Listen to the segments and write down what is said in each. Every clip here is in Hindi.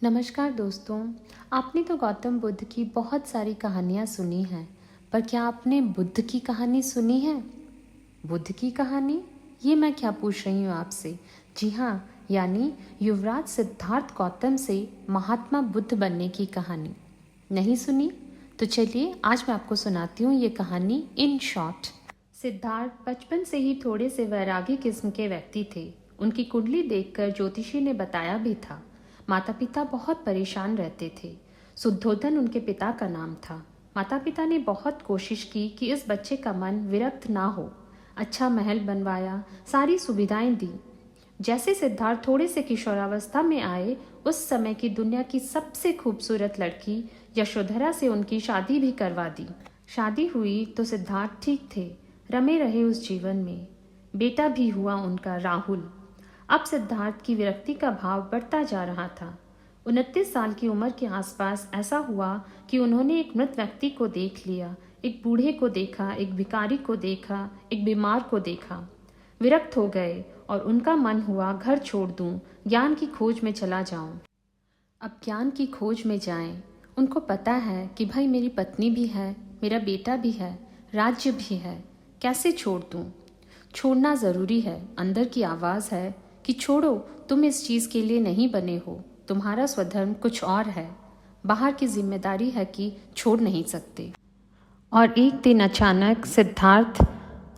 नमस्कार दोस्तों। आपने तो गौतम बुद्ध की बहुत सारी कहानियाँ सुनी हैं, पर क्या आपने बुद्ध की कहानी सुनी है? बुद्ध की कहानी? ये मैं क्या पूछ रही हूँ आपसे। जी हाँ, यानी युवराज सिद्धार्थ गौतम से महात्मा बुद्ध बनने की कहानी। नहीं सुनी? तो चलिए आज मैं आपको सुनाती हूँ ये कहानी इन शॉर्ट। सिद्धार्थ बचपन से ही थोड़े से वैरागी किस्म के व्यक्ति थे। उनकी कुंडली देखकर ज्योतिषी ने बताया भी था। माता पिता बहुत परेशान रहते थे। शुद्धोधन उनके पिता का नाम था। माता पिता ने बहुत कोशिश की कि इस बच्चे का मन विरक्त ना हो। अच्छा महल बनवाया, सारी सुविधाएं दी। जैसे सिद्धार्थ थोड़े से किशोरावस्था में आए, उस समय की दुनिया की सबसे खूबसूरत लड़की यशोधरा से उनकी शादी भी करवा दी। शादी हुई तो सिद्धार्थ ठीक थे, रमे रहे उस जीवन में। बेटा भी हुआ उनका, राहुल। अब सिद्धार्थ की विरक्ति का भाव बढ़ता जा रहा था। 29 साल की उम्र के आसपास ऐसा हुआ कि उन्होंने एक मृत व्यक्ति को देख लिया, एक बूढ़े को देखा, एक भिखारी को देखा, एक बीमार को देखा। विरक्त हो गए और उनका मन हुआ घर छोड़ दूं, ज्ञान की खोज में चला जाऊं। अब ज्ञान की खोज में जाएं। उनको पता है कि भाई मेरी पत्नी भी है, मेरा बेटा भी है, राज्य भी है, कैसे छोड़ दूं? छोड़ना ज़रूरी है। अंदर की आवाज़ है कि छोड़ो, तुम इस चीज़ के लिए नहीं बने हो, तुम्हारा स्वधर्म कुछ और है। बाहर की जिम्मेदारी है कि छोड़ नहीं सकते। और एक दिन अचानक सिद्धार्थ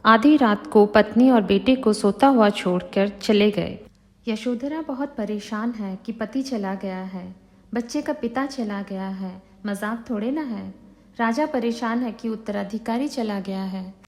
आधी रात को पत्नी और बेटे को सोता हुआ छोड़कर चले गए। यशोधरा बहुत परेशान है कि पति चला गया है, बच्चे का पिता चला गया है। मजाक थोड़े ना है। राजा परेशान है कि उत्तराधिकारी चला गया है।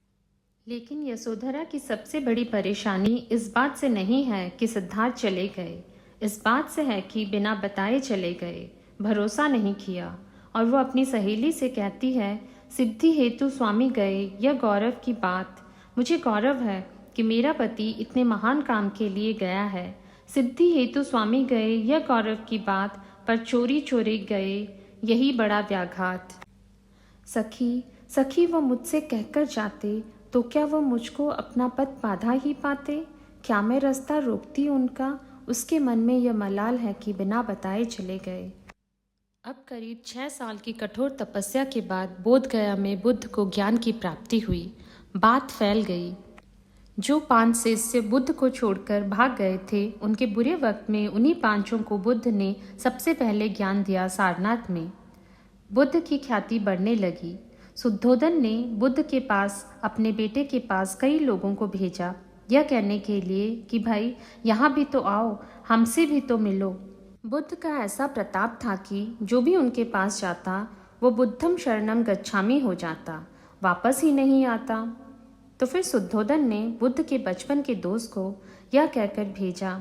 लेकिन यशोधरा की सबसे बड़ी परेशानी इस बात से नहीं है कि सिद्धार्थ चले गए, इस बात से है कि बिना बताए चले गए, भरोसा नहीं किया। और वो अपनी सहेली से कहती है, सिद्धि हेतु स्वामी गए, यह गौरव की बात। मुझे गौरव है कि मेरा पति इतने महान काम के लिए गया है। सिद्धि हेतु स्वामी गए, यह गौरव की बात, पर चोरी चोरी गए, यही बड़ा व्याघात। सखी सखी वो मुझसे कहकर जाते तो क्या वो मुझको अपना पद बाधा ही पाते? क्या मैं रास्ता रोकती उनका? उसके मन में यह मलाल है कि बिना बताए चले गए। अब करीब 6 साल की कठोर तपस्या के बाद बोधगया में बुद्ध को ज्ञान की प्राप्ति हुई। बात फैल गई। जो 5 शिष्य बुद्ध को छोड़कर भाग गए थे, उनके बुरे वक्त में उन्हीं 5 को बुद्ध ने सबसे पहले ज्ञान दिया सारनाथ में। बुद्ध की ख्याति बढ़ने लगी। शुद्धोधन ने बुद्ध के पास अपने बेटे के पास कई लोगों को भेजा, यह कहने के लिए कि भाई यहाँ भी तो आओ, हमसे भी तो मिलो। बुद्ध का ऐसा प्रताप था कि जो भी उनके पास जाता वो बुद्धम शरणम गच्छामि हो जाता, वापस ही नहीं आता। तो फिर शुद्धोधन ने बुद्ध के बचपन के दोस्त को यह कहकर भेजा,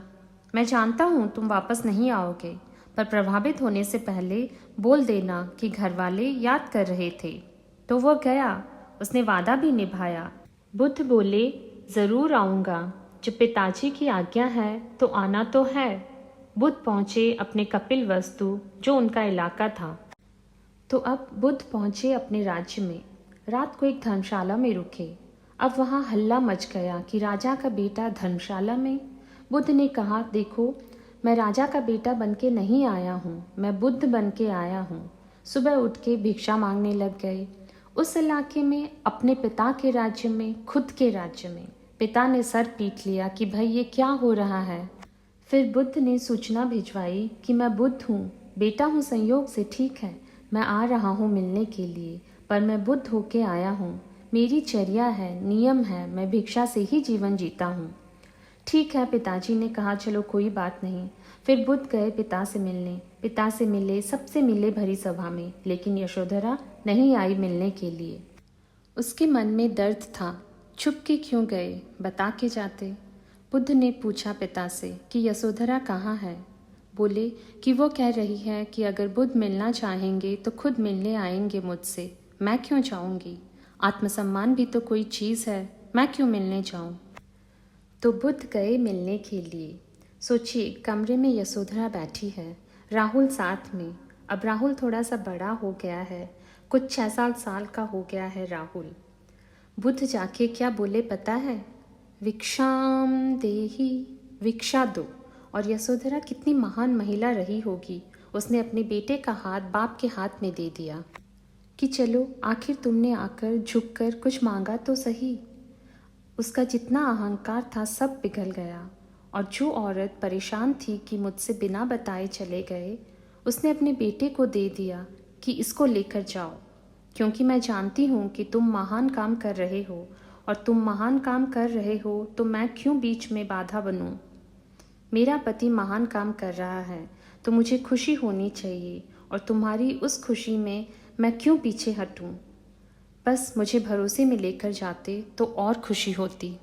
मैं जानता हूँ तुम वापस नहीं आओगे, पर प्रभावित होने से पहले बोल देना कि घर वाले याद कर रहे थे। तो वह गया, उसने वादा भी निभाया। बुद्ध बोले, ज़रूर आऊँगा, जब पिताजी की आज्ञा है तो आना तो है। बुद्ध पहुँचे अपने कपिल वस्तु, जो उनका इलाका था। तो अब बुद्ध पहुँचे अपने राज्य में। रात को एक धर्मशाला में रुके। अब वहाँ हल्ला मच गया कि राजा का बेटा धर्मशाला में। बुद्ध ने कहा, देखो, मैं राजा का बेटा बन के नहीं आया हूँ, मैं बुद्ध बन के आया हूँ। सुबह उठ के भिक्षा मांगने लग गए। उस इलाके में, अपने पिता के राज्य में, खुद के राज्य में। पिता ने सर पीट लिया कि भाई ये क्या हो रहा है। फिर बुद्ध ने सूचना भिजवाई कि मैं बुद्ध हूँ, बेटा हूँ संयोग से, ठीक है, मैं आ रहा हूँ मिलने के लिए, पर मैं बुद्ध होके आया हूँ। मेरी चर्या है, नियम है, मैं भिक्षा से ही जीवन जीता हूँ। ठीक है, पिताजी ने कहा, चलो कोई बात नहीं। फिर बुद्ध गए पिता से मिलने। पिता से मिले, सबसे मिले भरी सभा में, लेकिन यशोधरा नहीं आई मिलने के लिए। उसके मन में दर्द था। छुप के क्यों गए, बता के जाते। बुद्ध ने पूछा पिता से कि यशोधरा कहाँ है। बोले कि वो कह रही है कि अगर बुद्ध मिलना चाहेंगे तो खुद मिलने आएंगे मुझसे, मैं क्यों जाऊंगी? आत्मसम्मान भी तो कोई चीज़ है, मैं क्यों मिलने जाऊं? तो बुद्ध गए मिलने के लिए। सोचिए, कमरे में यशोधरा बैठी है, राहुल साथ में। अब राहुल थोड़ा सा बड़ा हो गया है, कुछ 6-7 साल का हो गया है राहुल। बुद्ध जाके क्या बोले पता है? भिक्षाम देहि, भिक्षा दो। और यशोधरा कितनी महान महिला रही होगी, उसने अपने बेटे का हाथ बाप के हाथ में दे दिया कि चलो, आखिर तुमने आकर झुककर कुछ मांगा तो सही। उसका जितना अहंकार था सब पिघल गया, और जो औरत परेशान थी कि मुझसे बिना बताए चले गए, उसने अपने बेटे को दे दिया कि इसको लेकर जाओ, क्योंकि मैं जानती हूँ कि तुम महान काम कर रहे हो, और तुम महान काम कर रहे हो तो मैं क्यों बीच में बाधा बनूं। मेरा पति महान काम कर रहा है तो मुझे खुशी होनी चाहिए, और तुम्हारी उस खुशी में मैं क्यों पीछे हटूं। बस मुझे भरोसे में लेकर जाते तो और खुशी होती।